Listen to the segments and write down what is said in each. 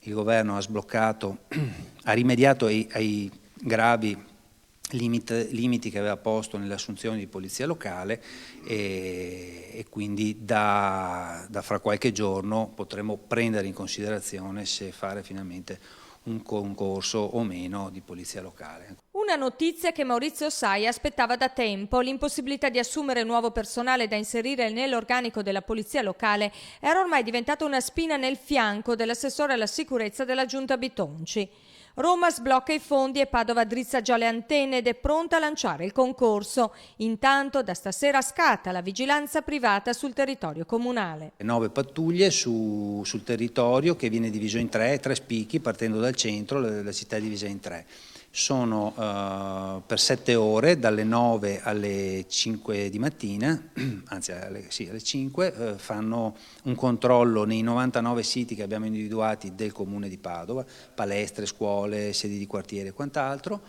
il governo ha sbloccato, ha rimediato ai gravi limiti che aveva posto nelle assunzioni di polizia locale e quindi da fra qualche giorno potremo prendere in considerazione se fare finalmente un concorso o meno di polizia locale. Una notizia che Maurizio Saia aspettava da tempo: l'impossibilità di assumere nuovo personale da inserire nell'organico della polizia locale era ormai diventata una spina nel fianco dell'assessore alla sicurezza della Giunta Bitonci. Roma sblocca i fondi e Padova drizza già le antenne ed è pronta a lanciare il concorso. Intanto da stasera scatta la vigilanza privata sul territorio comunale. 9 pattuglie sul territorio, che viene diviso in tre spicchi partendo dal centro, la città è divisa in tre. Sono per 7 ore, dalle 9 alle 5 di mattina, anzi alle 5, fanno un controllo nei 99 siti che abbiamo individuati del comune di Padova, palestre, scuole, sedi di quartiere e quant'altro,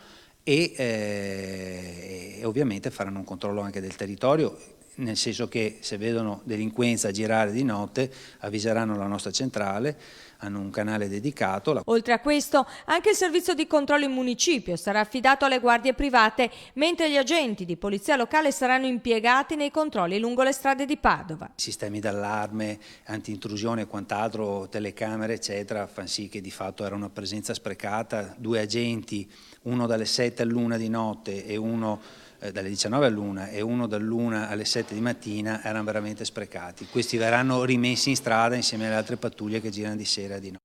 e ovviamente faranno un controllo anche del territorio, nel senso che se vedono delinquenza girare di notte avviseranno la nostra centrale, hanno un canale dedicato. Oltre a questo, anche il servizio di controllo in municipio sarà affidato alle guardie private, mentre gli agenti di polizia locale saranno impiegati nei controlli lungo le strade di Padova. Sistemi d'allarme, anti-intrusione e quant'altro, telecamere eccetera, fanno sì che di fatto era una presenza sprecata. 2 agenti, uno dalle 7 all'1 di notte e uno dalle 19 all'1 e uno dall'1 alle 7 di mattina, erano veramente sprecati. Questi verranno rimessi in strada insieme alle altre pattuglie che girano di sera e di notte.